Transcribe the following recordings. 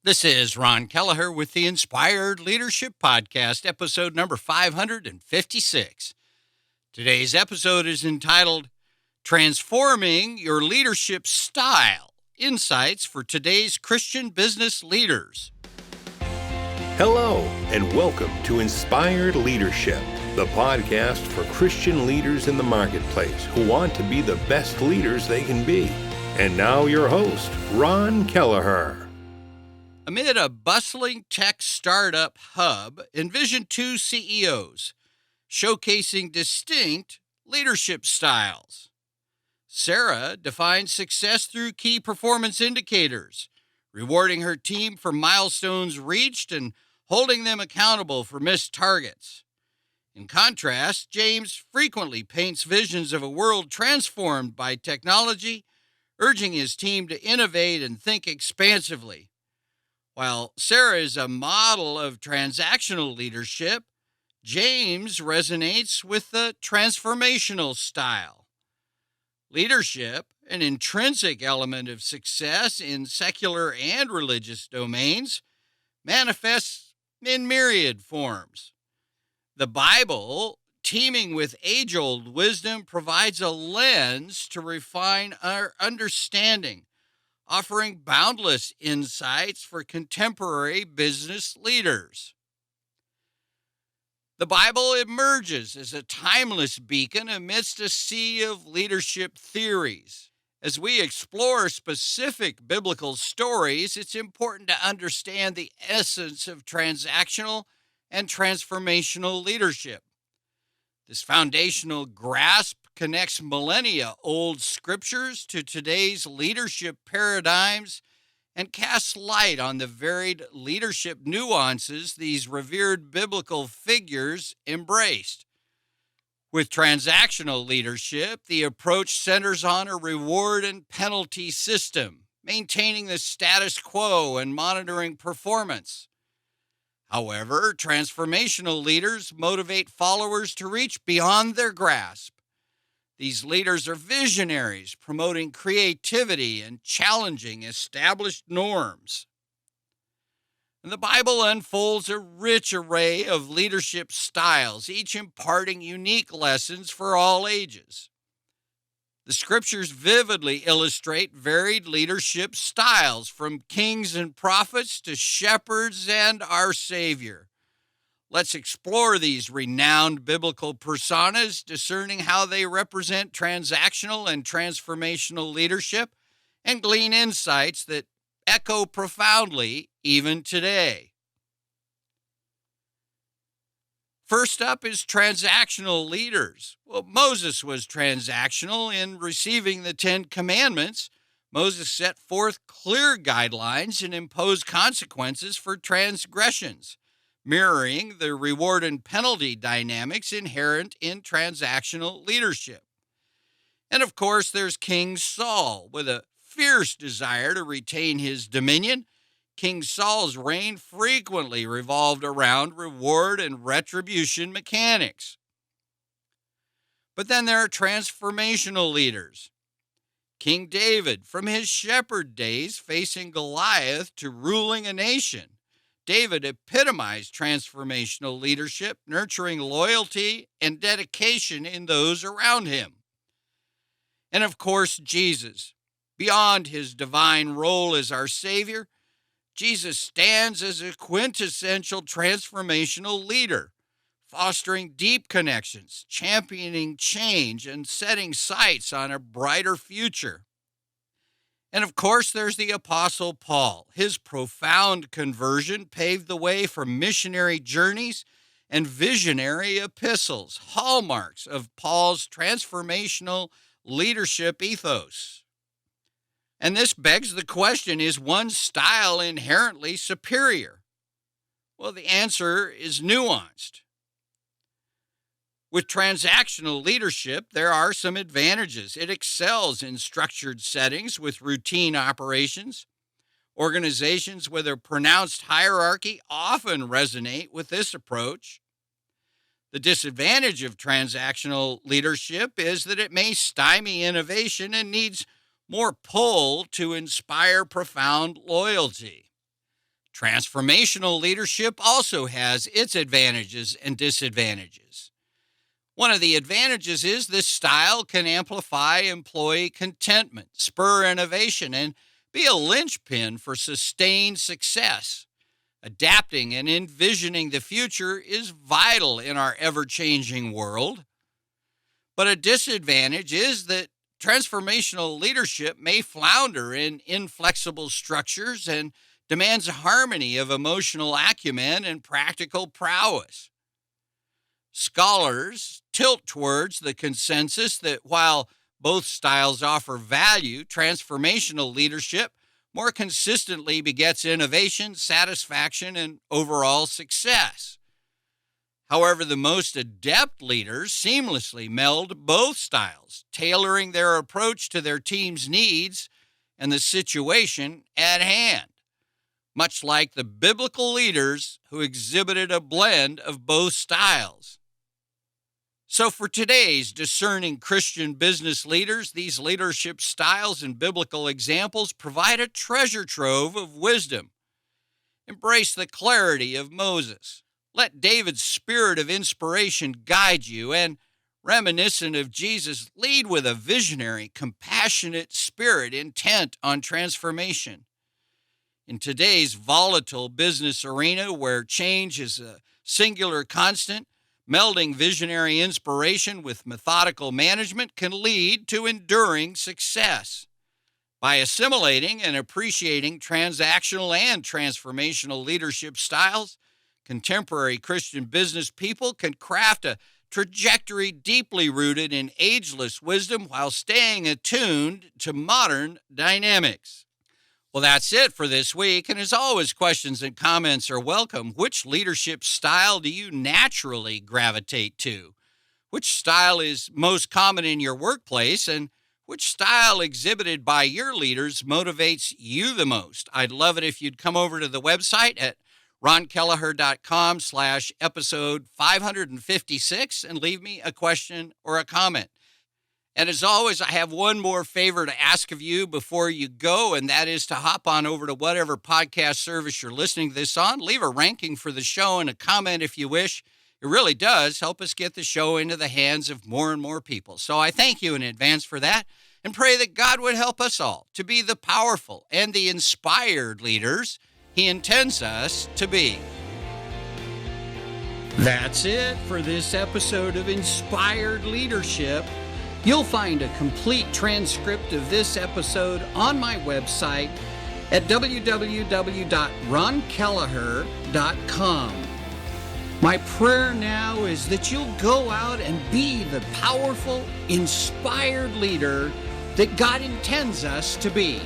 This is Ron Kelleher with the Inspired Leadership Podcast, episode number 556. Today's episode is entitled Transforming Your Leadership Style, Insights for Today's Christian Business Leaders. Hello, and welcome to Inspired Leadership, the podcast for Christian leaders in the marketplace who want to be the best leaders they can be. And now your host, Ron Kelleher. Amid a bustling tech startup hub, envision two CEOs showcasing distinct leadership styles. Sarah defines success through key performance indicators, rewarding her team for milestones reached and holding them accountable for missed targets. In contrast, James frequently paints visions of a world transformed by technology, urging his team to innovate and think expansively. While Sarah is a model of transactional leadership, James resonates with the transformational style. Leadership, an intrinsic element of success in secular and religious domains, manifests in myriad forms. The Bible, teeming with age-old wisdom, provides a lens to refine our understanding, offering boundless insights for contemporary business leaders. The Bible emerges as a timeless beacon amidst a sea of leadership theories. As we explore specific biblical stories, it's important to understand the essence of transactional and transformational leadership. This foundational grasp connects millennia-old scriptures to today's leadership paradigms and casts light on the varied leadership nuances these revered biblical figures embraced. With transactional leadership, the approach centers on a reward and penalty system, maintaining the status quo and monitoring performance. However, transformational leaders motivate followers to reach beyond their grasp. These leaders are visionaries, promoting creativity and challenging established norms. And the Bible unfolds a rich array of leadership styles, each imparting unique lessons for all ages. The scriptures vividly illustrate varied leadership styles, from kings and prophets to shepherds and our Savior. Let's explore these renowned biblical personas, discerning how they represent transactional and transformational leadership, and glean insights that echo profoundly even today. First up is transactional leaders. Well, Moses was transactional in receiving the Ten Commandments. Moses set forth clear guidelines and imposed consequences for transgressions, mirroring the reward and penalty dynamics inherent in transactional leadership. And of course, there's King Saul. With a fierce desire to retain his dominion, King Saul's reign frequently revolved around reward and retribution mechanics. But then there are transformational leaders. King David, from his shepherd days facing Goliath to ruling a nation, David epitomized transformational leadership, nurturing loyalty and dedication in those around him. And of course, Jesus. Beyond his divine role as our Savior, Jesus stands as a quintessential transformational leader, fostering deep connections, championing change, and setting sights on a brighter future. And of course, there's the Apostle Paul. His profound conversion paved the way for missionary journeys and visionary epistles, hallmarks of Paul's transformational leadership ethos. And this begs the question, is one style inherently superior? Well, the answer is nuanced. With transactional leadership, there are some advantages. It excels in structured settings with routine operations. Organizations with a pronounced hierarchy often resonate with this approach. The disadvantage of transactional leadership is that it may stymie innovation and needs more pull to inspire profound loyalty. Transformational leadership also has its advantages and disadvantages. One of the advantages is this style can amplify employee contentment, spur innovation, and be a linchpin for sustained success. Adapting and envisioning the future is vital in our ever-changing world. But a disadvantage is that transformational leadership may flounder in inflexible structures and demands harmony of emotional acumen and practical prowess. Scholars tilt towards the consensus that while both styles offer value, transformational leadership more consistently begets innovation, satisfaction, and overall success. However, the most adept leaders seamlessly meld both styles, tailoring their approach to their team's needs and the situation at hand, much like the biblical leaders who exhibited a blend of both styles. So for today's discerning Christian business leaders, these leadership styles and biblical examples provide a treasure trove of wisdom. Embrace the clarity of Moses. Let David's spirit of inspiration guide you, and reminiscent of Jesus, lead with a visionary, compassionate spirit intent on transformation. In today's volatile business arena where change is a singular constant, melding visionary inspiration with methodical management can lead to enduring success. By assimilating and appreciating transactional and transformational leadership styles, contemporary Christian business people can craft a trajectory deeply rooted in ageless wisdom while staying attuned to modern dynamics. Well, that's it for this week. And as always, questions and comments are welcome. Which leadership style do you naturally gravitate to? Which style is most common in your workplace? And which style exhibited by your leaders motivates you the most? I'd love it if you'd come over to the website at ronkelleher.com/episode 556 and leave me a question or a comment. And as always, I have one more favor to ask of you before you go, and that is to hop on over to whatever podcast service you're listening to this on. Leave a ranking for the show and a comment if you wish. It really does help us get the show into the hands of more and more people. So I thank you in advance for that and pray that God would help us all to be the powerful and the inspired leaders He intends us to be. That's it for this episode of Inspired Leadership. You'll find a complete transcript of this episode on my website at www.ronkelleher.com. My prayer now is that you'll go out and be the powerful, inspired leader that God intends us to be.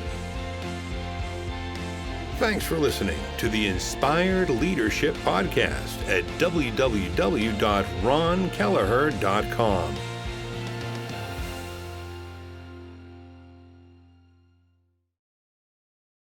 Thanks for listening to the Inspired Leadership Podcast at www.ronkelleher.com.